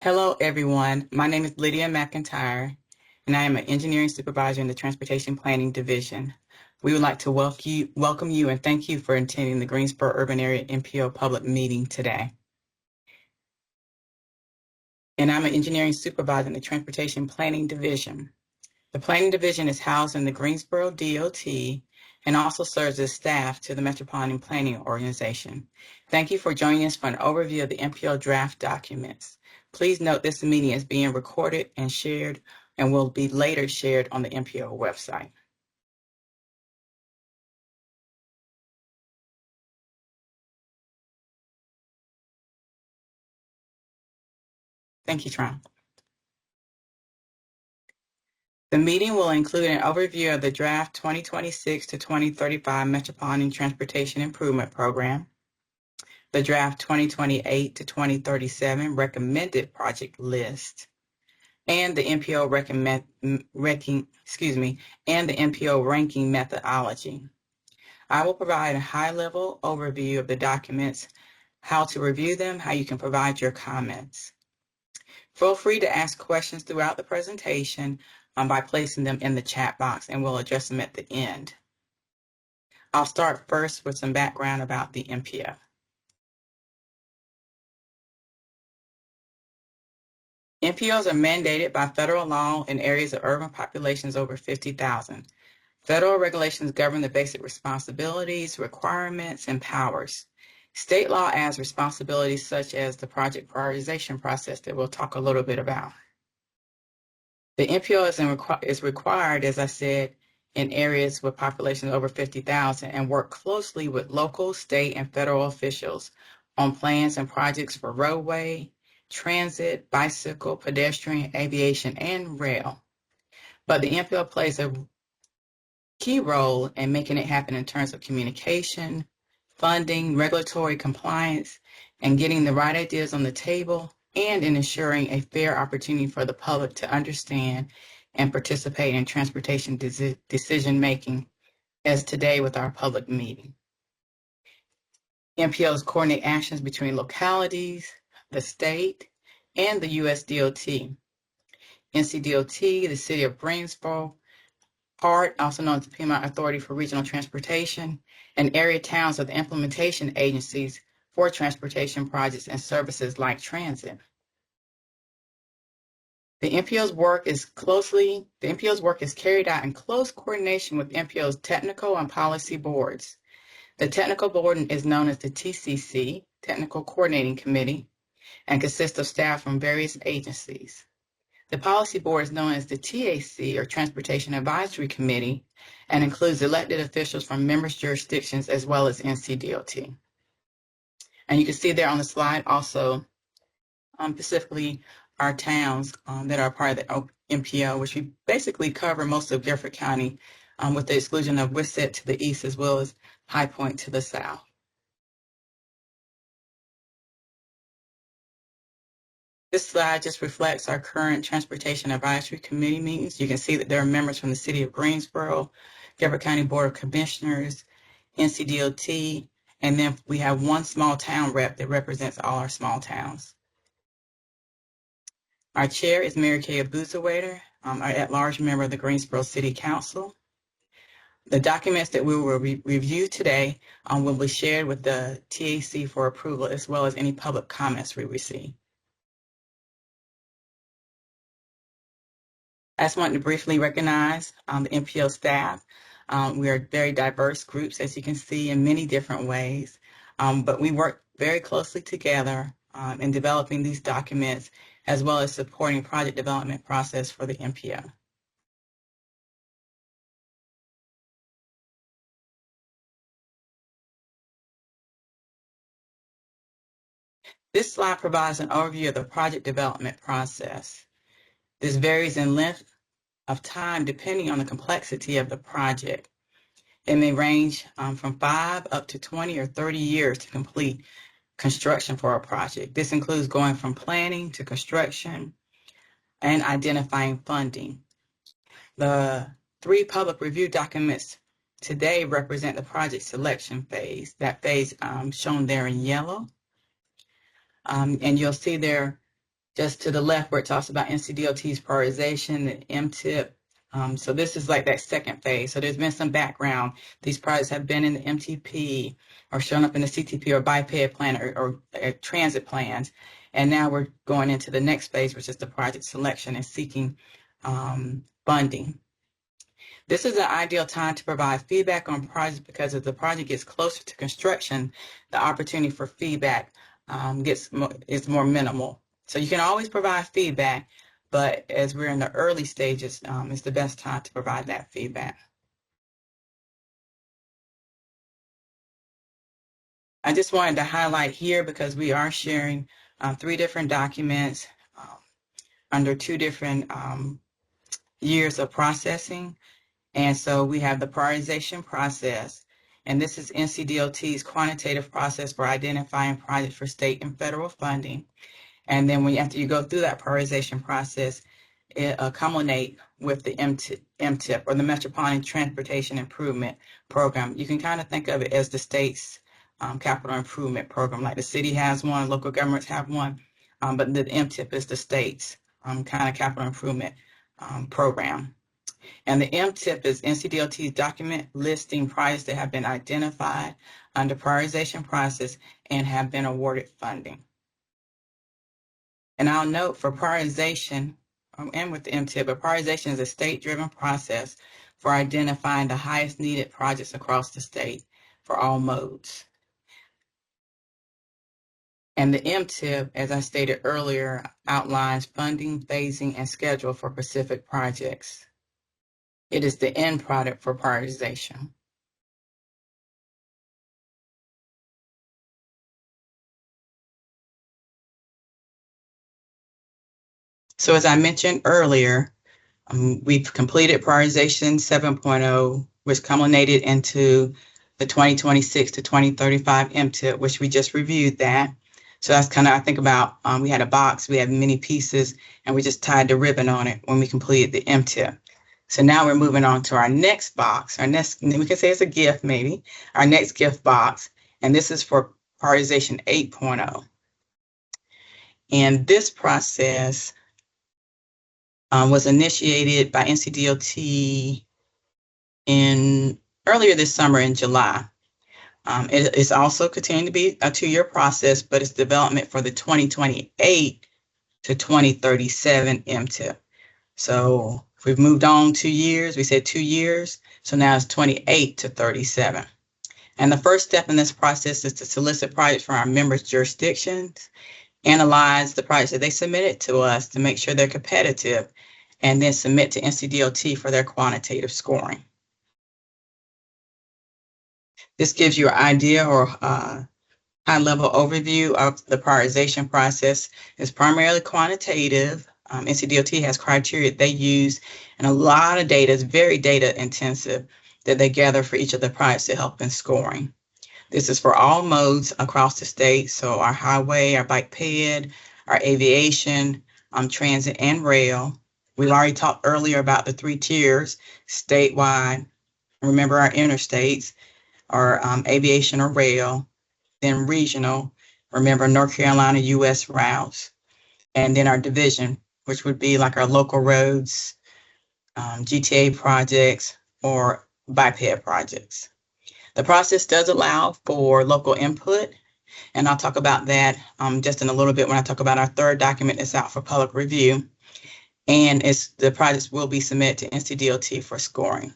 Hello, everyone. My name is Lydia McIntyre, and I am an engineering supervisor in the Transportation Planning Division. We would like to welcome you and thank you for attending the Greensboro Urban Area MPO public meeting today. And I'm an engineering supervisor in the Transportation Planning Division. The Planning Division is housed in the Greensboro DOT and also serves as staff to the Metropolitan Planning Organization. Thank you for joining us for an overview of the MPO draft documents. Please note this meeting is being recorded and shared and will be later shared on the MPO website. Thank you, Tron. The meeting will include an overview of the draft 2026 to 2035 Metropolitan Transportation Improvement Program, the draft 2028 to 2037 recommended project list, and the MPO ranking methodology. I will provide a high-level overview of the documents, how to review them, how you can provide your comments. Feel free to ask questions throughout the presentation by placing them in the chat box, and we'll address them at the end. I'll start first with some background about the MPO. MPOs are mandated by federal law in areas of urban populations over 50,000. Federal regulations govern the basic responsibilities, requirements, and powers. State law adds responsibilities such as the project prioritization process that we'll talk a little bit about. The MPO is required, as I said, in areas with populations over 50,000 and work closely with local, state, and federal officials on plans and projects for roadway, transit, bicycle, pedestrian, aviation, and rail. But the MPO plays a key role in making it happen in terms of communication, funding, regulatory compliance, and getting the right ideas on the table, and in ensuring a fair opportunity for the public to understand and participate in transportation decision-making, as today with our public meeting. MPOs coordinate actions between localities, the state, and the U.S. DOT. NCDOT, the City of Greensboro, PART, also known as the Piedmont Authority for Regional Transportation, and area towns are the implementation agencies for transportation projects and services like transit. The MPO's work is carried out in close coordination with MPO's technical and policy boards. The technical board is known as the TCC, Technical Coordinating Committee, and consists of staff from various agencies. The policy board is known as the TAC, or Transportation Advisory Committee, and includes elected officials from members' jurisdictions as well as NCDOT. And you can see there on the slide also specifically our towns that are part of the MPO, which we basically cover most of Guilford County with the exclusion of Wissett to the east as well as High Point to the south. This slide just reflects our current Transportation Advisory Committee meetings. You can see that there are members from the City of Greensboro, Guilford County Board of Commissioners, NCDOT, and then we have one small town rep that represents all our small towns. Our chair is Mary Kay Abuzawader, our at-large member of the Greensboro City Council. The documents that we will review today will be shared with the TAC for approval, as well as any public comments we receive. I just wanted to briefly recognize the MPO staff. We are very diverse groups, as you can see, in many different ways, but we work very closely together in developing these documents, as well as supporting project development process for the MPO. This slide provides an overview of the project development process. This varies in length of time depending on the complexity of the project. It may range from 5 up to 20 or 30 years to complete construction for a project. This includes going from planning to construction and identifying funding. The 3 public review documents today represent the project selection phase, that phase shown there in yellow. And you'll see there just to the left where it talks about NCDOT's prioritization, the MTIP. So this is like that second phase. So there's been some background. These projects have been in the MTP or shown up in the CTP or BiPAD plan or transit plans. And now we're going into the next phase, which is the project selection and seeking funding. This is an ideal time to provide feedback on projects because as the project gets closer to construction, the opportunity for feedback is more minimal. So you can always provide feedback, but as we're in the early stages, it's the best time to provide that feedback. I just wanted to highlight here because we are sharing 3 different documents under 2 different years of processing. And so we have the prioritization process, and this is NCDOT's quantitative process for identifying projects for state and federal funding. And then after you go through that prioritization process, it culminate with the MTIP or the Metropolitan Transportation Improvement Program. You can kind of think of it as the state's capital improvement program. Like the city has one, local governments have one, but the MTIP is the state's kind of capital improvement program. And the MTIP is NCDOT's document listing projects that have been identified under prioritization process and have been awarded funding. And I'll note for prioritization, and with the MTIP, but prioritization is a state-driven process for identifying the highest needed projects across the state for all modes. And the MTIP, as I stated earlier, outlines funding, phasing, and schedule for specific projects. It is the end product for prioritization. So as I mentioned earlier, we've completed prioritization 7.0, which culminated into the 2026 to 2035 MTIP, which we just reviewed that. So that's kind of, I think about, we had a box, we had many pieces, and we just tied the ribbon on it when we completed the MTIP. So now we're moving on to our next box, we can say it's a gift maybe, our next gift box, and this is for prioritization 8.0. And this process was initiated by NCDOT earlier this summer in July. It is also continuing to be a 2-year process, but it's development for the 2028 to 2037 MTIP. So if we've moved on 2 years, we said 2 years, so now it's 28 to 37. And the first step in this process is to solicit projects from our members' jurisdictions, analyze the projects that they submitted to us to make sure they're competitive, and then submit to NCDOT for their quantitative scoring. This gives you an idea or high-level overview of the prioritization process. It's primarily quantitative. NCDOT has criteria they use, and a lot of data is very data intensive that they gather for each of the projects to help in scoring. This is for all modes across the state, so our highway, our BiPAD, our aviation, transit, and rail. We've already talked earlier about the 3 tiers, statewide, remember our interstates, or aviation or rail, then regional, remember North Carolina U.S. routes, and then our division, which would be like our local roads, GTA projects, or BiPAD projects. The process does allow for local input, and I'll talk about that just in a little bit when I talk about our 3rd document that's out for public review. And the projects will be submitted to NCDOT for scoring.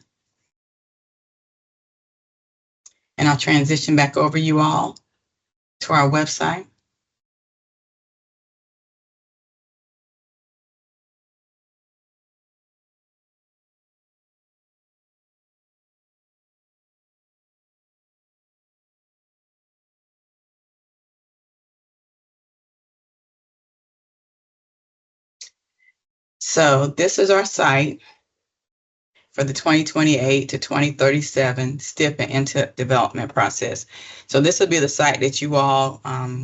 And I'll transition back over you all to our website. So this is our site for the 2028 to 2037 STIP and MTIP development process. So this will be the site that you all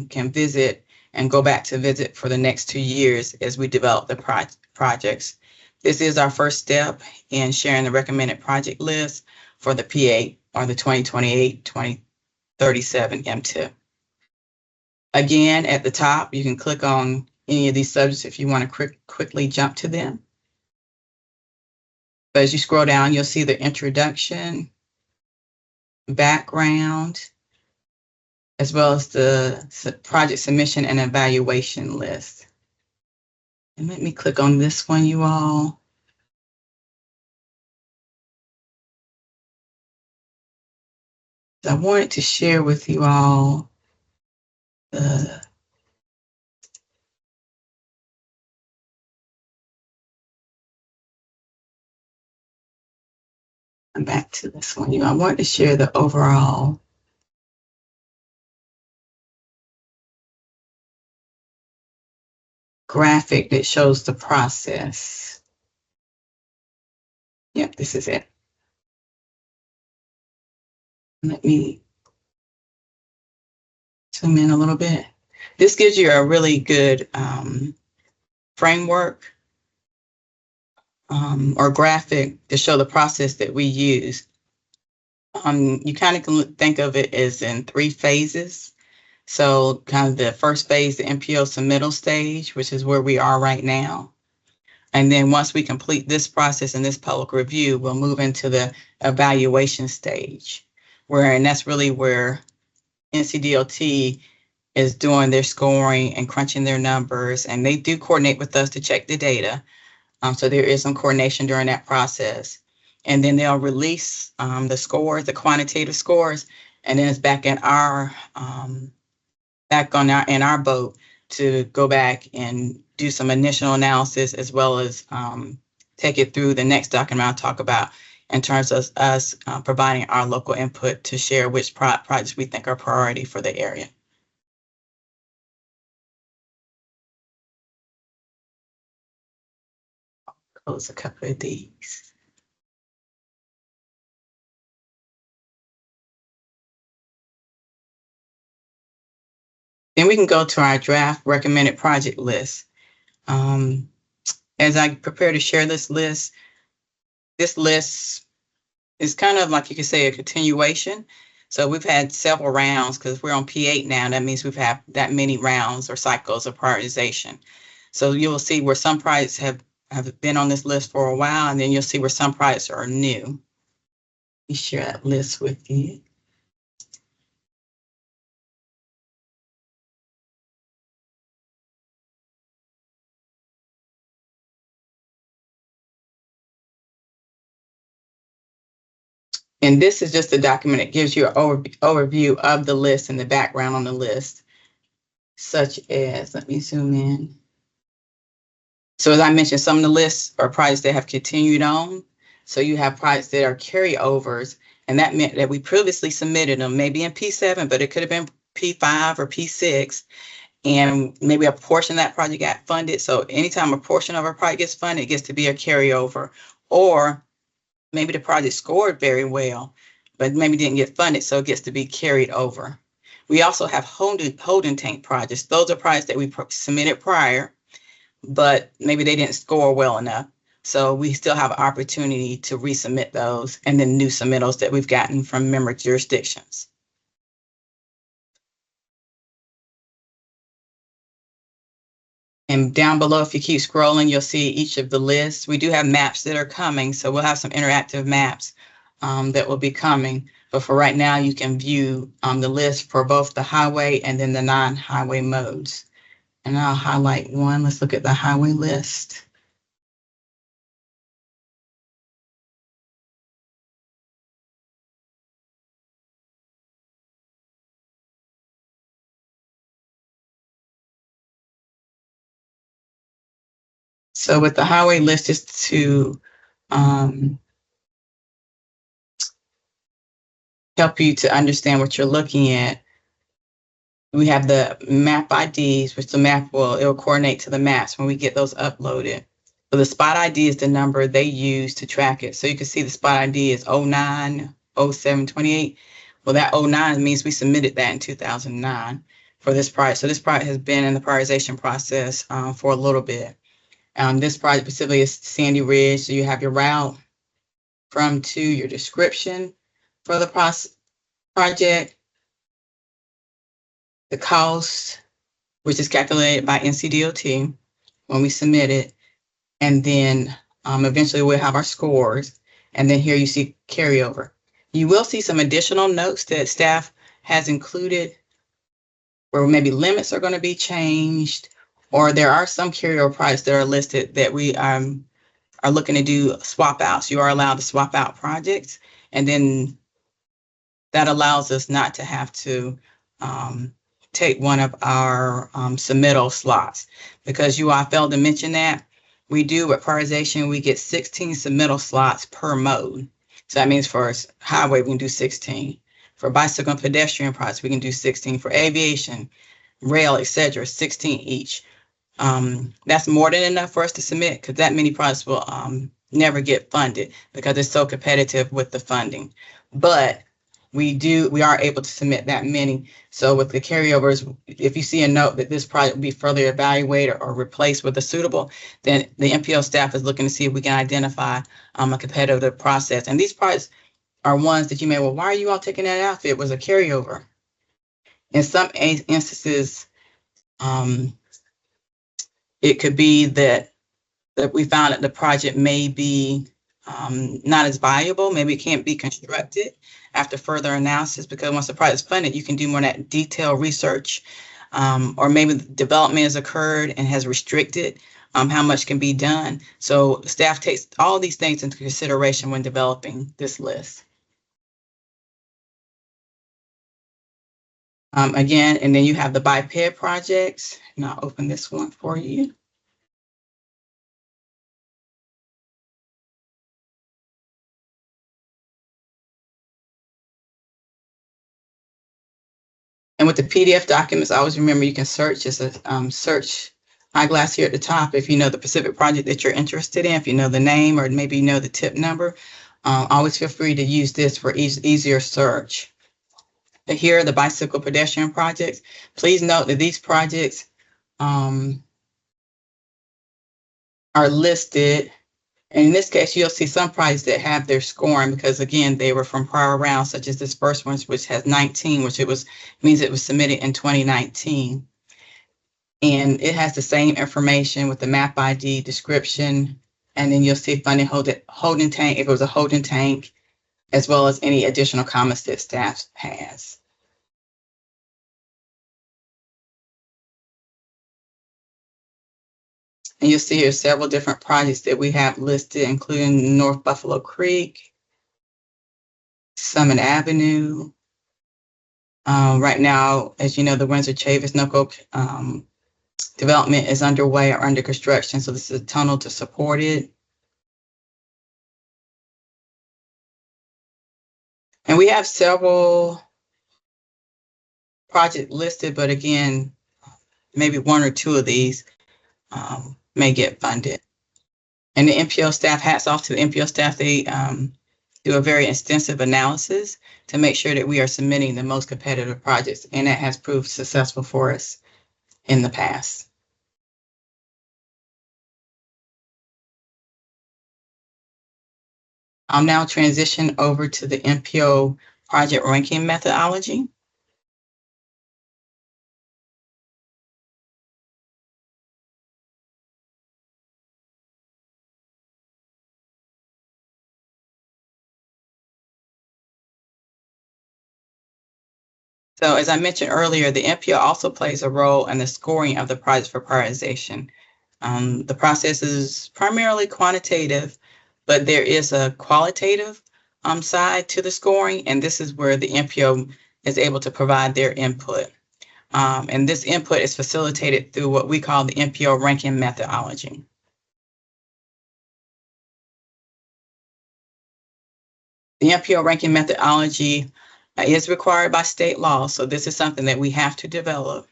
can visit and go back to visit for the next 2 years as we develop the projects. This is our first step in sharing the recommended project list for the P8 or the 2028-2037 MTIP. Again, at the top, you can click on any of these subjects if you want to quickly jump to them. But as you scroll down, you'll see the introduction, background, as well as the project submission and evaluation list. And let me click on this one, you all. I wanted to share with you all the back to this one. I wanted to share the overall graphic that shows the process. Yep, this is it. Let me zoom in a little bit. This gives you a really good framework or graphic to show the process that we use. You kind of can think of it as in 3 phases. So kind of the first phase, the MPO submittal stage, which is where we are right now. And then once we complete this process and this public review, we'll move into the evaluation stage, and that's really where NCDOT is doing their scoring and crunching their numbers, and they do coordinate with us to check the data. So there is some coordination during that process. And then they'll release the scores, the quantitative scores, and then it's back in our in our boat to go back and do some initial analysis, as well as take it through the next document I'll talk about in terms of us providing our local input to share which projects we think are priority for the area. I'll close a couple of these. Then we can go to our draft recommended project list. As I prepare to share this list is kind of like, you could say, a continuation. So we've had several rounds because we're on P8 now. That means we've had that many rounds or cycles of prioritization. So you will see where some projects have been on this list for a while, and then you'll see where some projects are new. Let me share that list with you. And this is just a document that gives you an overview of the list and the background on the list, such as, let me zoom in. So as I mentioned, some of the lists are projects that have continued on. So you have projects that are carryovers, and that meant that we previously submitted them, maybe in P7, but it could have been P5 or P6, and maybe a portion of that project got funded. So anytime a portion of a project gets funded, it gets to be a carryover. Or maybe the project scored very well, but maybe didn't get funded, so it gets to be carried over. We also have holding tank projects. Those are projects that we submitted prior, but maybe they didn't score well enough. So we still have an opportunity to resubmit those, and then new submittals that we've gotten from member jurisdictions. And down below, if you keep scrolling, you'll see each of the lists. We do have maps that are coming, so we'll have some interactive maps that will be coming. But for right now, you can view the list for both the highway and then the non-highway modes. And I'll highlight one. Let's look at the highway list. So with the highway list, just to help you to understand what you're looking at, we have the map IDs, which the map it'll coordinate to the maps when we get those uploaded. So the spot ID is the number they use to track it. So you can see the spot ID is 090728. Well, that 09 means we submitted that in 2009 for this project. So this project has been in the prioritization process for a little bit. This project specifically is Sandy Ridge. So you have your route from to your description for the project, the cost, which is calculated by NCDOT when we submit it. And then eventually we'll have our scores. And then here you see carryover. You will see some additional notes that staff has included where maybe limits are going to be changed, or there are some carryover projects that are listed that we are looking to do swap outs. You are allowed to swap out projects, and then that allows us not to have to take one of our submittal slots. Because I failed to mention that, we do with prioritization, we get 16 submittal slots per mode. So that means for highway, we can do 16. For bicycle and pedestrian projects, we can do 16. For aviation, rail, etc., 16 each. That's more than enough for us to submit, because that many projects will never get funded because it's so competitive with the funding. But we are able to submit that many. So with the carryovers, if you see a note that this project will be further evaluated or replaced with a suitable, then the MPO staff is looking to see if we can identify a competitive process. And these projects are ones that you may, well, why are you all taking that out if it was a carryover? In some instances, it could be that we found that the project may be not as viable. Maybe it can't be constructed after further analysis, because once the project is funded, you can do more of that detailed research, or maybe the development has occurred and has restricted how much can be done. So staff takes all these things into consideration when developing this list. Again, and then you have the BiPED projects, and I'll open this one for you. And with the PDF documents, I always remember you can search, just a search eyeglass here at the top. If you know the specific project that you're interested in, if you know the name, or maybe you know the tip number, always feel free to use this for easier search. But here are the bicycle pedestrian projects. Please note that these projects are listed. And in this case, you'll see some projects that have their scoring because, again, they were from prior rounds, such as this first one, which has 19, which means it was submitted in 2019. And it has the same information with the map ID, description, and then you'll see funding holding tank, if it was a holding tank, as well as any additional comments that staff has. And you'll see here several different projects that we have listed, including North Buffalo Creek, Summit Avenue. Right now, as you know, the Windsor Chavis Noco development is underway or under construction, so this is a tunnel to support it. And we have several projects listed, but again, maybe one or two of these may get funded. And the MPO staff, hats off to the MPO staff, they do a very extensive analysis to make sure that we are submitting the most competitive projects, and that has proved successful for us in the past. I'll now transition over to the MPO project ranking methodology. So as I mentioned earlier, the MPO also plays a role in the scoring of the project for prioritization. The process is primarily quantitative, but there is a qualitative side to the scoring, and this is where the MPO is able to provide their input. And this input is facilitated through what we call the MPO ranking methodology. The MPO ranking methodology is required by state law, so this is something that we have to develop.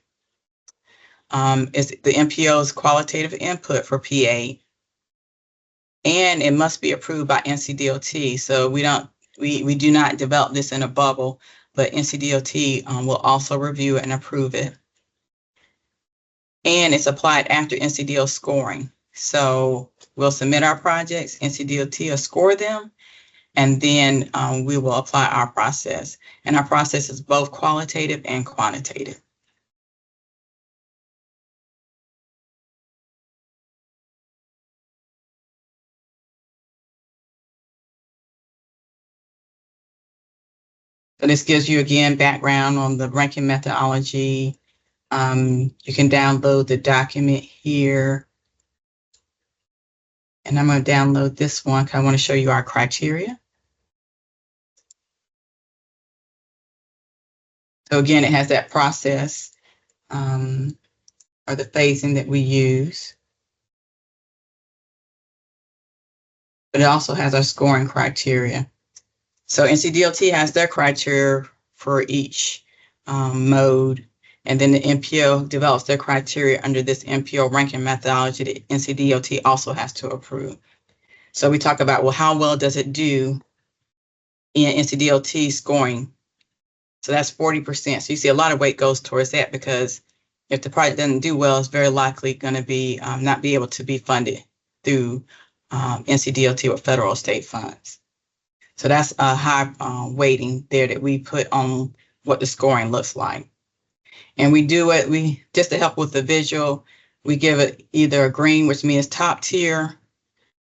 Is the MPO's qualitative input for PA, and it must be approved by NCDOT. So we do not develop this in a bubble, but NCDOT will also review it and approve it. And it's applied after NCDO scoring. So we'll submit our projects, NCDOT will score them, and then we will apply our process. And our process is both qualitative and quantitative. So this gives you, again, background on the ranking methodology. You can download the document here. And I'm going to download this one because I want to show you our criteria. So again, it has that process or the phasing that we use. But it also has our scoring criteria. So NCDOT has their criteria for each mode, and then the MPO develops their criteria under this MPO ranking methodology that NCDOT also has to approve. So we talk about, well, how well does it do in NCDOT scoring? So that's 40%. So you see a lot of weight goes towards that, because if the project doesn't do well, it's very likely going to be not be able to be funded through NCDOT or federal or state funds. So that's a high weighting there that we put on what the scoring looks like. And we do it, just to help with the visual, we give it either a green, which means top tier,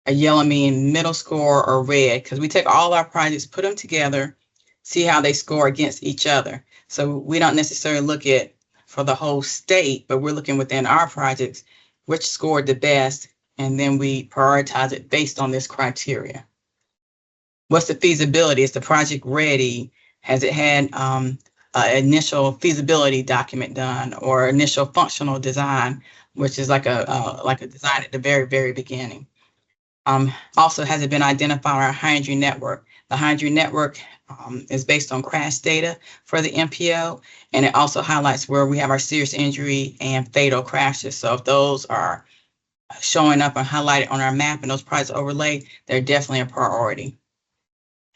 a yellow meaning middle score, or red, because we take all our projects, put them together, see how they score against each other. So we don't necessarily look at for the whole state, but we're looking within our projects, which scored the best, and then we prioritize it based on this criteria. What's the feasibility? Is the project ready? Has it had an initial feasibility document done, or initial functional design, which is like a design at the very, very beginning? Also, has it been identified our high injury network? The high injury network is based on crash data for the MPO, and it also highlights where we have our serious injury and fatal crashes. So if those are showing up and highlighted on our map and those projects overlaid, they're definitely a priority.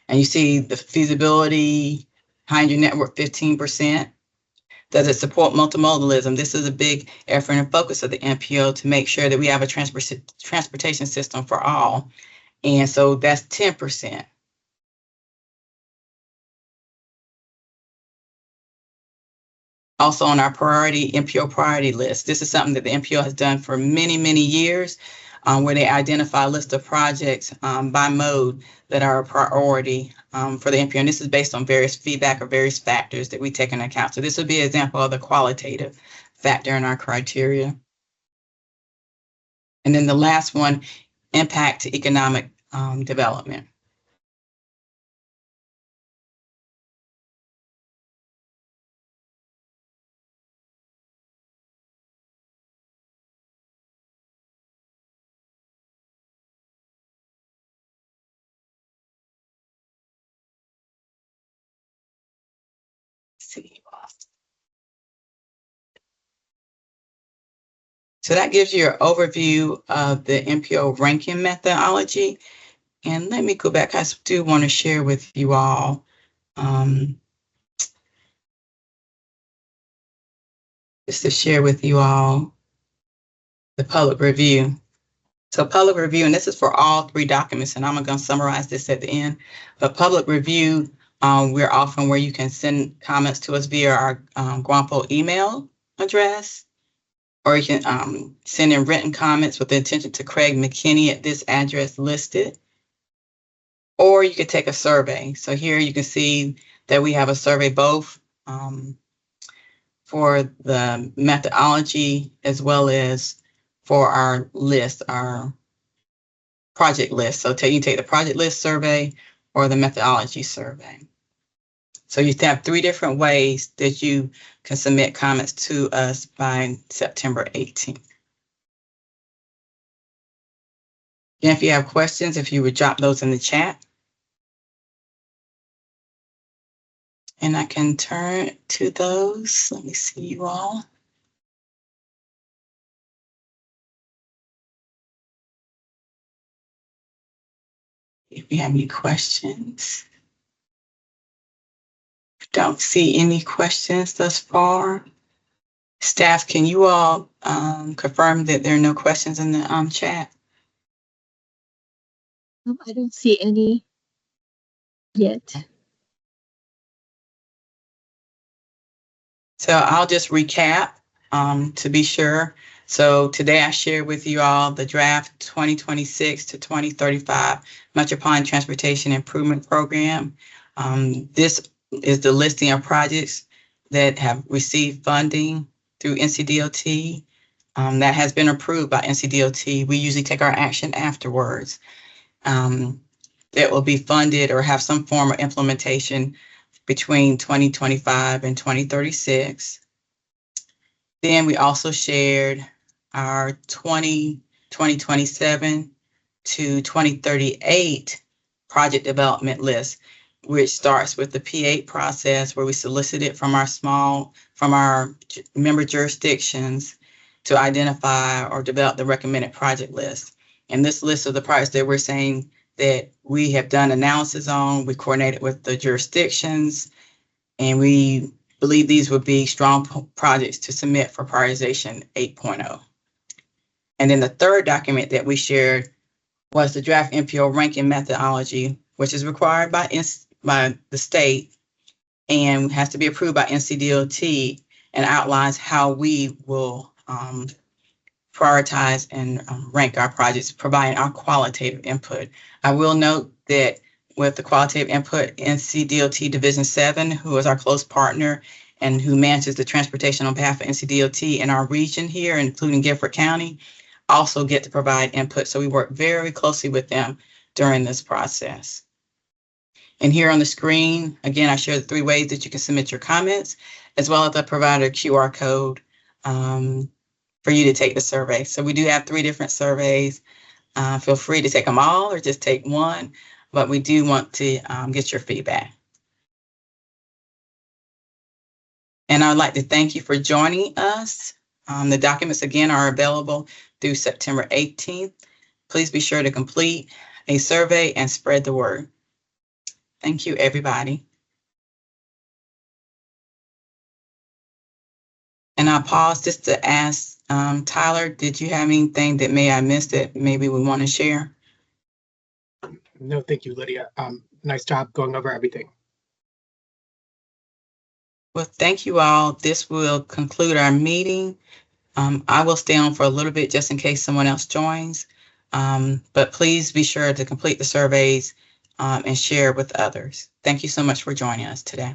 And you see the feasibility, high injury network, 15%. Does it support multimodalism? This is a big effort and focus of the MPO to make sure that we have a transportation system for all. And so that's 10%. Also on our priority, MPO priority list. This is something that the MPO has done for many, many years, where they identify a list of projects by mode that are a priority for the MPO. And this is based on various feedback or various factors that we take into account. So this would be an example of the qualitative factor in our criteria. And then the last one, impact to economic development. So that gives you an overview of the MPO ranking methodology. And let me go back. I do want to share with you all just to share with you all the public review. So public review, and this is for all three documents, and I'm going to summarize this at the end. But public review, we're often where you can send comments to us via our GUAMPO email address, or you can send in written comments with the attention to Craig McKinney at this address listed, or you could take a survey. So here you can see that we have a survey both for the methodology as well as for our list, our project list. So you can take the project list survey or the methodology survey. So you have 3 different ways that you can submit comments to us by September 18th. And if you have questions, if you would drop those in the chat. And I can turn to those. Let me see you all. If you have any questions. Don't see any questions thus far. Staff, can you all confirm that there are no questions in the chat? I don't see any yet. So I'll just recap to be sure. So today I shared with you all the draft 2026 to 2035 Metropolitan Transportation Improvement Program. This is the listing of projects that have received funding through NCDOT. That has been approved by NCDOT. We usually take our action afterwards. That will be funded or have some form of implementation between 2025 and 2036. Then we also shared our 2027 to 2038 project development list, which starts with the P8 process, where we solicited from our member jurisdictions to identify or develop the recommended project list. And this list of the projects that we're saying that we have done analysis on, we coordinated with the jurisdictions, and we believe these would be strong projects to submit for prioritization 8.0. And then the third document that we shared was the draft MPO ranking methodology, which is required by the state and has to be approved by NCDOT, and outlines how we will prioritize and rank our projects, providing our qualitative input. I will note that with the qualitative input, NCDOT Division 7, who is our close partner and who manages the transportation on behalf of NCDOT in our region here, including Guilford County, also get to provide input. So we work very closely with them during this process. And here on the screen, again, I share the 3 ways that you can submit your comments, as well as I provided a QR code for you to take the survey. So we do have 3 different surveys. Feel free to take them all or just take one, but we do want to get your feedback. And I'd like to thank you for joining us. The documents, again, are available through September 18th. Please be sure to complete a survey and spread the word. Thank you, everybody. And I'll pause just to ask Tyler, did you have anything that I missed that maybe we want to share? No, thank you, Lydia. Nice job going over everything. Well, thank you all. This will conclude our meeting. I will stay on for a little bit just in case someone else joins. But please be sure to complete the surveys and share with others. Thank you so much for joining us today.